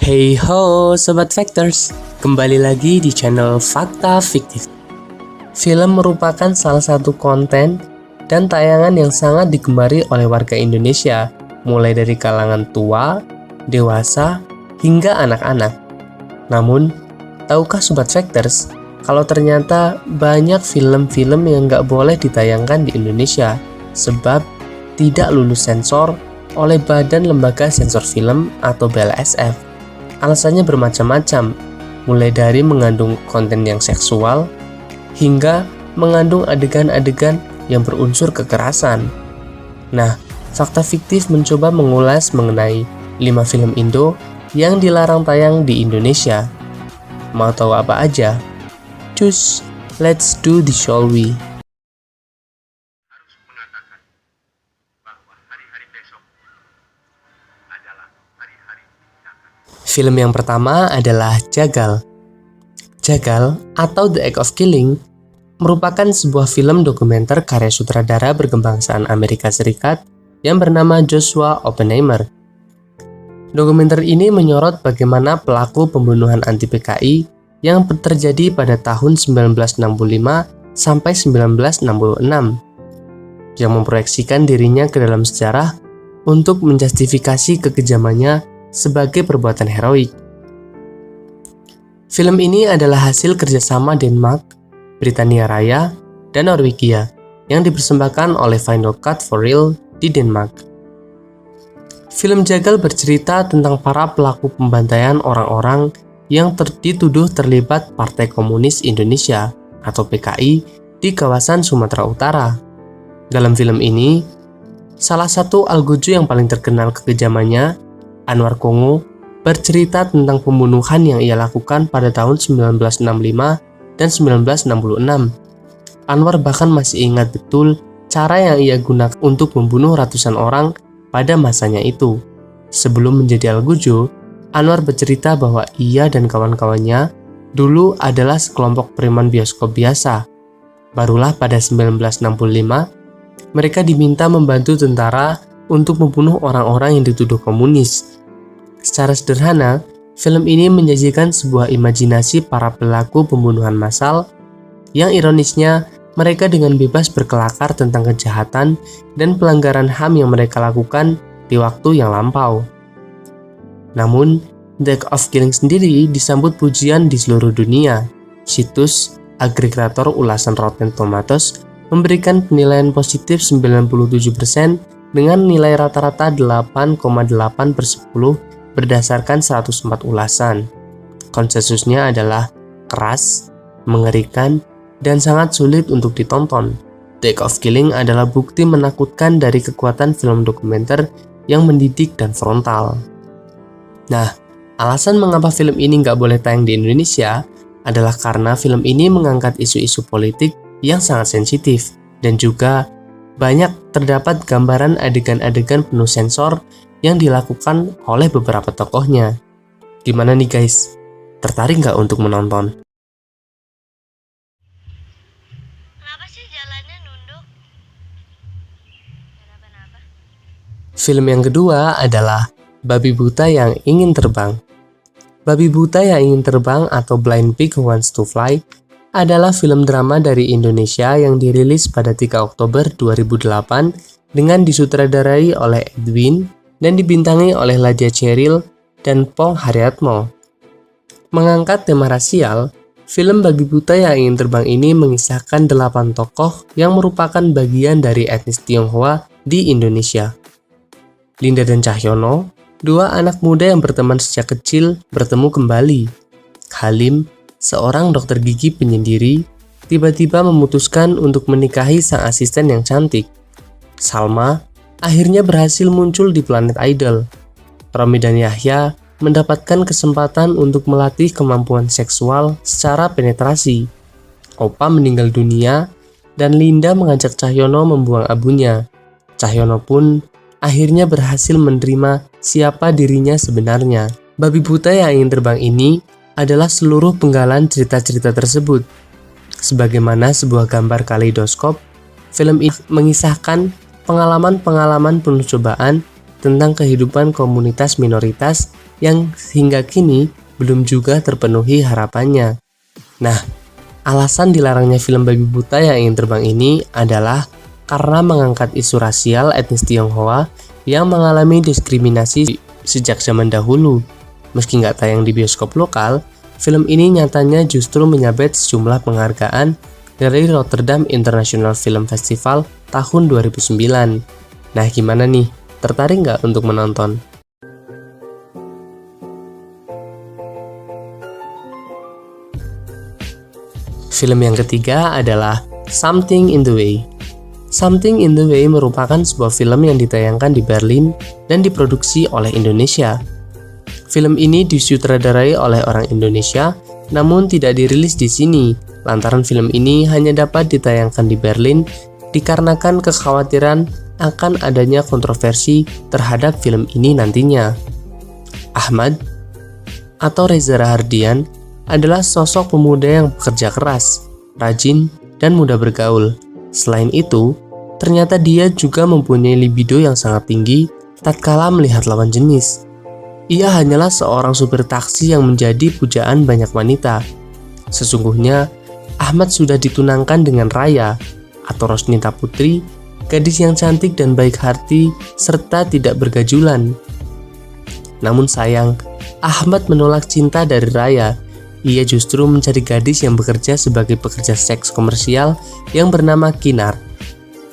Hey ho Sobat Factors, kembali lagi di channel Fakta Fiktif. Film merupakan salah satu konten dan tayangan yang sangat digemari oleh warga Indonesia, mulai dari kalangan tua, dewasa, hingga anak-anak. Namun, tahukah Sobat Factors, kalau ternyata banyak film-film yang nggak boleh ditayangkan di Indonesia sebab tidak lulus sensor oleh Badan Lembaga Sensor Film atau BLSF. Alasannya bermacam-macam, mulai dari mengandung konten yang seksual, hingga mengandung adegan-adegan yang berunsur kekerasan. Nah, Fakta Fiktif mencoba mengulas mengenai 5 film Indo yang dilarang tayang di Indonesia. Mau tahu apa aja? Cus, let's do this, shall we? Harus mengatakan bahwa hari-hari besok adalah hari-hari tindakan. Film yang pertama adalah Jagal. Jagal atau The Act of Killing merupakan sebuah film dokumenter karya sutradara berkebangsaan Amerika Serikat yang bernama Joshua Oppenheimer. Dokumenter ini menyorot bagaimana pelaku pembunuhan anti-PKI yang terjadi pada tahun 1965 sampai 1966 yang memproyeksikan dirinya ke dalam sejarah untuk menjustifikasi kekejamannya sebagai perbuatan heroik. Film ini adalah hasil kerjasama Denmark, Britania Raya, dan Norwegia yang dipersembahkan oleh Final Cut for Real di Denmark. Film Jagal bercerita tentang para pelaku pembantaian orang-orang yang dituduh terlibat Partai Komunis Indonesia atau PKI di kawasan Sumatera Utara. Dalam film ini, salah satu algojo yang paling terkenal kekejamannya, Anwar Kongo, bercerita tentang pembunuhan yang ia lakukan pada tahun 1965 dan 1966. Anwar bahkan masih ingat betul cara yang ia gunakan untuk membunuh ratusan orang pada masanya itu. Sebelum menjadi algojo, Anwar bercerita bahwa ia dan kawan-kawannya dulu adalah sekelompok preman bioskop biasa. Barulah pada 1965, mereka diminta membantu tentara untuk membunuh orang-orang yang dituduh komunis. Secara sederhana, film ini menyajikan sebuah imajinasi para pelaku pembunuhan massal yang ironisnya mereka dengan bebas berkelakar tentang kejahatan dan pelanggaran HAM yang mereka lakukan di waktu yang lampau. Namun, The Act of Killing sendiri disambut pujian di seluruh dunia. Situs agregator ulasan Rotten Tomatoes memberikan penilaian positif 97% dengan nilai rata-rata 8,8/10 berdasarkan 104 ulasan. Konsensusnya adalah keras, mengerikan, dan sangat sulit untuk ditonton. The Act of Killing adalah bukti menakutkan dari kekuatan film dokumenter yang mendidik dan frontal. Nah, alasan mengapa film ini nggak boleh tayang di Indonesia adalah karena film ini mengangkat isu-isu politik yang sangat sensitif dan juga banyak terdapat gambaran adegan-adegan penuh sensor yang dilakukan oleh beberapa tokohnya. Gimana nih guys? Tertarik nggak untuk menonton? Kenapa sih jalannya nunduk? Kenapa? Film yang kedua adalah Babi Buta yang Ingin Terbang. Babi Buta yang Ingin Terbang atau Blind Pig Who Wants to Fly adalah film drama dari Indonesia yang dirilis pada 3 Oktober 2008 dengan disutradarai oleh Edwin dan dibintangi oleh Ladya Cheryl dan Pong Haryatmo. Mengangkat tema rasial, film Babi Buta yang Ingin Terbang ini mengisahkan 8 tokoh yang merupakan bagian dari etnis Tionghoa di Indonesia. Linda dan Cahyono, 2 anak muda yang berteman sejak kecil, bertemu kembali. Halim, seorang dokter gigi penyendiri, tiba-tiba memutuskan untuk menikahi sang asisten yang cantik. Salma akhirnya berhasil muncul di planet Idol. Romi dan Yahya mendapatkan kesempatan untuk melatih kemampuan seksual secara penetrasi. Opa meninggal dunia dan Linda mengajak Cahyono membuang abunya. Cahyono pun akhirnya berhasil menerima siapa dirinya sebenarnya. Babi Buta yang Ingin Terbang ini adalah seluruh penggalan cerita-cerita tersebut. Sebagaimana sebuah gambar kaleidoskop, film ini mengisahkan pengalaman-pengalaman penuh cobaan tentang kehidupan komunitas minoritas yang hingga kini belum juga terpenuhi harapannya. Nah, alasan dilarangnya film babi buta yang ingin terbang ini adalah karena mengangkat isu rasial etnis Tionghoa yang mengalami diskriminasi sejak zaman dahulu. Meski nggak tayang di bioskop lokal, film ini nyatanya justru menyabet sejumlah penghargaan dari Rotterdam International Film Festival tahun 2009. Nah, gimana nih? Tertarik nggak untuk menonton? Film yang ketiga adalah Something in the Way. Something in the Way merupakan sebuah film yang ditayangkan di Berlin dan diproduksi oleh Indonesia. Film ini disutradarai oleh orang Indonesia, namun tidak dirilis di sini, lantaran film ini hanya dapat ditayangkan di Berlin dikarenakan kekhawatiran akan adanya kontroversi terhadap film ini nantinya. Ahmad atau Reza Rahardian adalah sosok pemuda yang bekerja keras, rajin, dan mudah bergaul. Selain itu, ternyata dia juga mempunyai libido yang sangat tinggi tatkala melihat lawan jenis. Ia hanyalah seorang supir taksi yang menjadi pujaan banyak wanita. Sesungguhnya, Ahmad sudah ditunangkan dengan Raya atau Rosnita Putri, gadis yang cantik dan baik hati serta tidak bergajulan. Namun sayang, Ahmad menolak cinta dari Raya. Ia justru mencari gadis yang bekerja sebagai pekerja seks komersial yang bernama Kinar.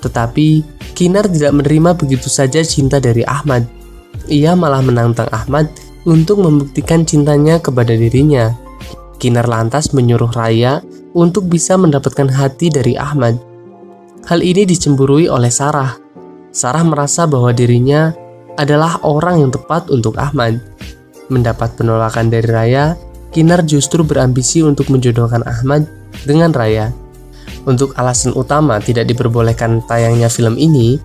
Tetapi, Kinar tidak menerima begitu saja cinta dari Ahmad. Ia malah menantang Ahmad untuk membuktikan cintanya kepada dirinya. Kinar lantas menyuruh Raya untuk bisa mendapatkan hati dari Ahmad. Hal ini dicemburui oleh Sarah. Sarah merasa bahwa dirinya adalah orang yang tepat untuk Ahmad. Mendapat penolakan dari Raya, Kinar justru berambisi untuk menjodohkan Ahmad dengan Raya. Untuk alasan utama tidak diperbolehkan tayangnya film ini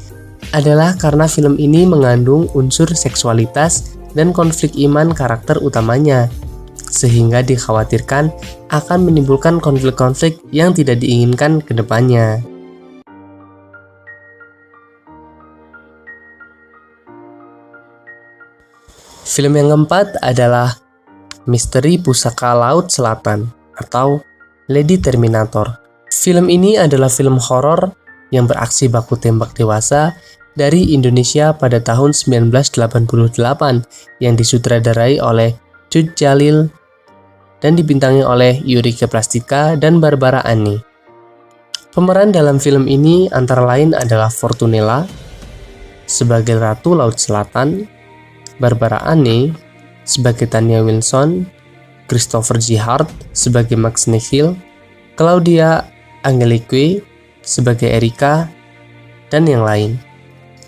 adalah karena film ini mengandung unsur seksualitas dan konflik iman karakter utamanya, sehingga dikhawatirkan akan menimbulkan konflik-konflik yang tidak diinginkan ke depannya. Film yang keempat adalah Misteri Pusaka Laut Selatan atau Lady Terminator. Film ini adalah film horor yang beraksi baku tembak dewasa dari Indonesia pada tahun 1988 yang disutradarai oleh Cut Jalil dan dibintangi oleh Yurika Plastika dan Barbara Annie. Pemeran dalam film ini antara lain adalah Fortunella sebagai Ratu Laut Selatan, Barbara Annie sebagai Tanya Wilson, Christopher J. Hart sebagai Max Neville, Claudia Angelique sebagai Erika, dan yang lain.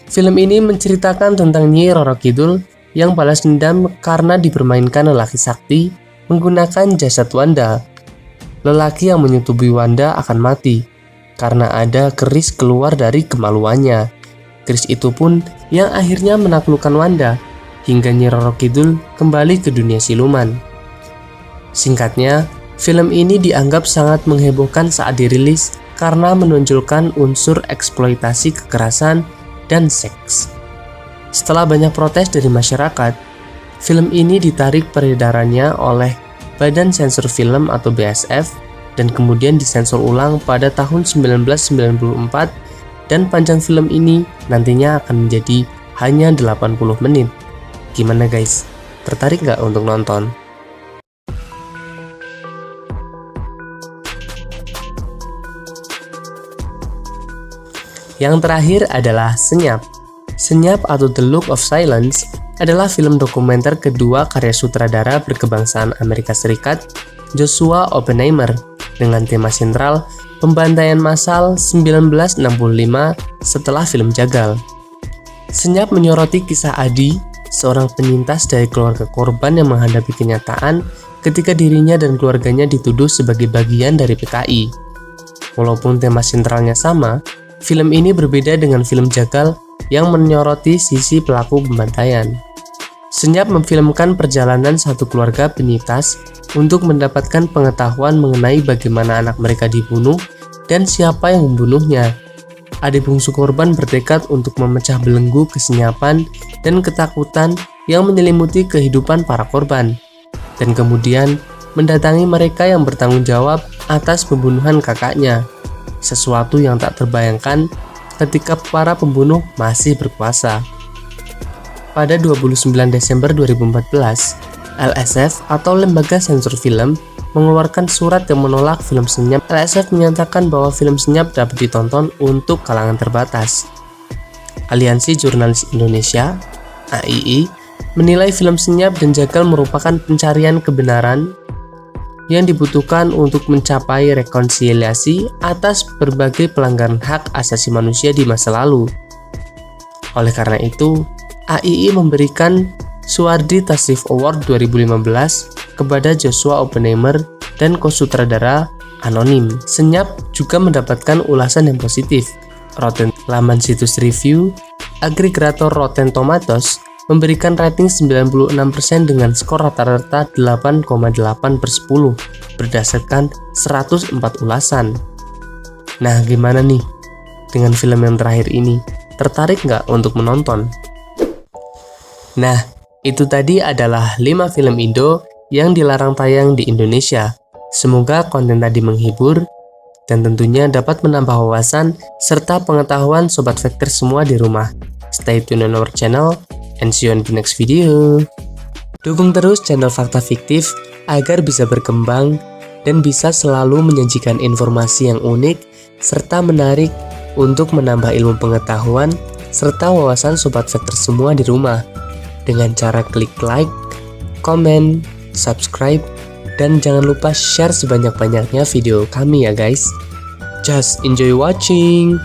Film ini menceritakan tentang Nyi Roro Kidul yang balas dendam karena dipermainkan lelaki sakti menggunakan jasad Wanda. Lelaki yang menyetubuhi Wanda akan mati karena ada keris keluar dari kemaluannya. Keris itu pun yang akhirnya menaklukkan Wanda hingga Nyi Roro Kidul kembali ke dunia siluman. Singkatnya, film ini dianggap sangat menghebohkan saat dirilis karena menonjolkan unsur eksploitasi kekerasan dan seks. Setelah banyak protes dari masyarakat, film ini ditarik peredarannya oleh Badan Sensor Film atau BSF dan kemudian disensor ulang pada tahun 1994 dan panjang film ini nantinya akan menjadi hanya 80 menit. Gimana guys? Tertarik nggak untuk nonton? Yang terakhir adalah Senyap. Senyap atau The Look of Silence adalah film dokumenter kedua karya sutradara berkebangsaan Amerika Serikat Joshua Oppenheimer dengan tema sentral pembantaian massal 1965 setelah film Jagal. Senyap menyoroti kisah Adi, seorang penyintas dari keluarga korban yang menghadapi kenyataan ketika dirinya dan keluarganya dituduh sebagai bagian dari PKI. Walaupun tema sentralnya sama, film ini berbeda dengan film Jagal yang menyoroti sisi pelaku pembantaian. Senyap memfilmkan perjalanan satu keluarga penyintas untuk mendapatkan pengetahuan mengenai bagaimana anak mereka dibunuh dan siapa yang membunuhnya. Adik bungsu korban bertekad untuk memecah belenggu kesenyapan dan ketakutan yang menyelimuti kehidupan para korban, dan kemudian mendatangi mereka yang bertanggung jawab atas pembunuhan kakaknya, sesuatu yang tak terbayangkan ketika para pembunuh masih berkuasa. Pada 29 Desember 2014, LSF atau Lembaga Sensor Film mengeluarkan surat yang menolak film senyap. LSF menyatakan bahwa film senyap dapat ditonton untuk kalangan terbatas. Aliansi Jurnalis Indonesia (AII) menilai film senyap dan jagal merupakan pencarian kebenaran yang dibutuhkan untuk mencapai rekonsiliasi atas berbagai pelanggaran hak asasi manusia di masa lalu. Oleh karena itu, AII memberikan Suwardi Tasrif Award 2015 kepada Joshua Oppenheimer dan co-sutradara Anonim. Senyap juga mendapatkan ulasan yang positif. Laman situs review agregator Rotten Tomatoes memberikan rating 96% dengan skor rata-rata 8,8/10 berdasarkan 104 ulasan. Nah, gimana nih dengan film yang terakhir ini? Tertarik nggak untuk menonton? Nah, itu tadi adalah 5 film Indo yang dilarang tayang di Indonesia. Semoga konten tadi menghibur dan tentunya dapat menambah wawasan serta pengetahuan Sobat Factor semua di rumah. Stay tune on our channel and see you on the next video. Dukung terus channel Fakta Fiktif agar bisa berkembang dan bisa selalu menyajikan informasi yang unik serta menarik untuk menambah ilmu pengetahuan serta wawasan Sobat Factor semua di rumah dengan cara klik like, komen, subscribe, dan jangan lupa share sebanyak-banyaknya video kami ya guys. Just enjoy watching!